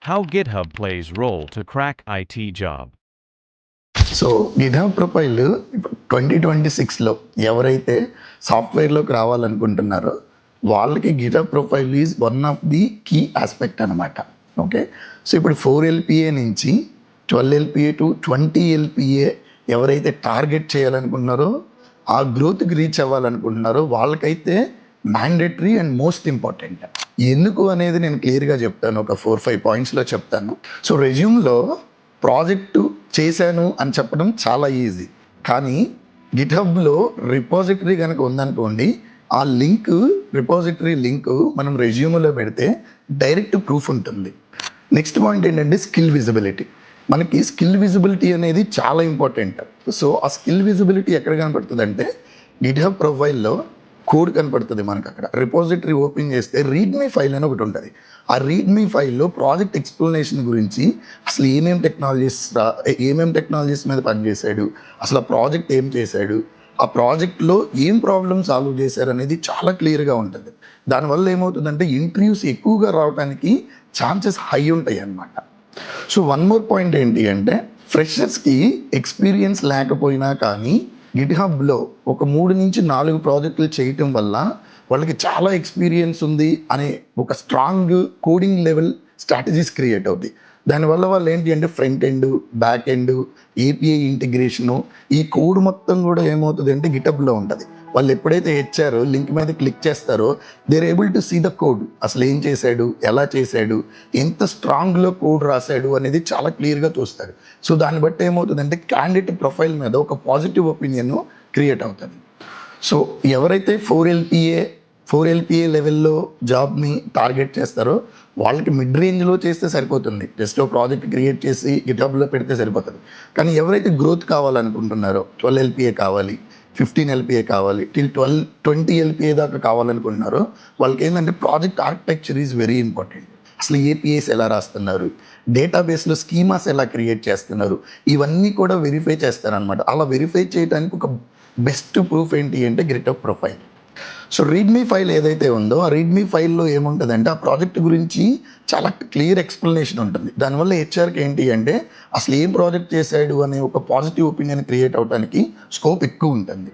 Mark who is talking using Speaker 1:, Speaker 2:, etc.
Speaker 1: How GitHub plays role to crack IT job.
Speaker 2: So GitHub profile 2026లో ఎవరైతే సాఫ్ట్వేర్లోకి రావాలనుకుంటున్నారో వాళ్ళకి GitHub profile is one of the key aspect అనమాట. Okay, so ఇప్పుడు 4 LPA నుంచి 12 LPA టు 20 LPA ఎవరైతే టార్గెట్ చేయాలనుకుంటున్నారో ఆ గ్రోత్కి రీచ్ అవ్వాలనుకుంటున్నారో వాళ్ళకైతే మ్యాండేటరీ అండ్ మోస్ట్ ఇంపార్టెంట్. ఎందుకు అనేది నేను క్లియర్గా చెప్తాను, ఒక 4-5 పాయింట్స్లో చెప్తాను. సో రెజ్యూమ్లో ప్రాజెక్టు చేశాను అని చెప్పడం చాలా ఈజీ, కానీ గిithubలో రిపాజిటరీ కనుక ఉందనుకోండి, ఆ లింక్ రిపాజిటరీ లింక్ మనం రెజ్యూమ్లో పెడితే డైరెక్ట్ ప్రూఫ్ ఉంటుంది. నెక్స్ట్ పాయింట్ ఏంటంటే స్కిల్ విజిబిలిటీ. మనకి స్కిల్ విజిబిలిటీ అనేది చాలా ఇంపార్టెంట్. సో ఆ స్కిల్ విజిబిలిటీ ఎక్కడ కనపడుతుంది అంటే గిithub ప్రొఫైల్లో కోడ్ కనపడుతుంది మనకు. అక్కడ రిపాజిటరీ ఓపెన్ చేస్తే రీడ్మీ ఫైల్ అని ఒకటి ఉంటుంది. ఆ రీడ్మీ ఫైల్లో ప్రాజెక్ట్ ఎక్స్ప్లెనేషన్ గురించి అసలు ఏమేం టెక్నాలజీస్ మీద పనిచేశాడు, అసలు ఆ ప్రాజెక్ట్ ఏం చేశాడు, ఆ ప్రాజెక్ట్లో ఏం ప్రాబ్లమ్ సాల్వ్ చేశారు అనేది చాలా క్లియర్గా ఉంటుంది. దానివల్ల ఏమవుతుందంటే ఇంటర్వ్యూస్ ఎక్కువగా రావడానికి ఛాన్సెస్ హై ఉంటాయి అన్నమాట. సో వన్ మోర్ పాయింట్ ఏంటి అంటే ఫ్రెషర్స్కి ఎక్స్పీరియన్స్ లేకపోయినా కానీ గిithubలో ఒక 3 నుంచి 4 ప్రాజెక్టులు చేయటం వల్ల వాళ్ళకి చాలా ఎక్స్పీరియన్స్ ఉంది అనే ఒక strong coding level strategies create అవుతాయి. దానివల్ల వాళ్ళు ఏంటి అంటే front end, back end, API integration, ఈ కోడ్ మొత్తం కూడా ఏమవుతుంది అంటే గిithubలో ఉంటుంది. వాళ్ళు ఎప్పుడైతే ఇచ్చారో లింక్ మీద క్లిక్ చేస్తారో they're able to see the code, అసలు ఏం చేశాడు, ఎలా చేశాడు, ఎంత స్ట్రాంగ్లో కోడ్ రాశాడు అనేది చాలా క్లియర్గా చూస్తారు. సో దాన్ని బట్టి ఏమవుతుందంటే క్యాండిడేట్ ప్రొఫైల్ మీద ఒక పాజిటివ్ ఒపీనియన్ క్రియేట్ అవుతుంది. సో ఎవరైతే 4 LPA లెవెల్లో జాబ్ని టార్గెట్ చేస్తారో వాళ్ళకి మిడ్ రేంజ్లో చేస్తే సరిపోతుంది, జస్ట్ ఒక ప్రాజెక్ట్ క్రియేట్ చేసి గిithubలో పెడితే సరిపోతుంది. కానీ ఎవరైతే గ్రోత్ కావాలనుకుంటున్నారో 12 LPA కావాలి, 15 LPA కావాలి, టిల్ 20 LPA దాకా కావాలనుకుంటున్నారో వాళ్ళకి ఏంటంటే project architecture is very important. అసలు APIs ఎలా రాస్తున్నారు, డేటాబేస్లో స్కీమాస్ ఎలా క్రియేట్ చేస్తున్నారు, ఇవన్నీ కూడా వెరిఫై చేస్తారనమాట. అలా వెరిఫై చేయడానికి ఒక బెస్ట్ ప్రూఫ్ ఏంటి అంటే గిithub ప్రొఫైల్. సో రీడ్మీ ఫైల్ ఏదైతే ఉందో ఆ రీడ్మీ ఫైల్లో ఏముంటుందంటే ఆ ప్రాజెక్ట్ గురించి చాలా క్లియర్ ఎక్స్ప్లెనేషన్ ఉంటుంది. దానివల్ల హెచ్ఆర్కి ఏంటి అంటే అసలు ఏం ప్రాజెక్ట్ చేశాడు అనే ఒక పాజిటివ్ ఒపీనియన్ క్రియేట్ అవడానికి స్కోప్ ఎక్కువ ఉంటుంది.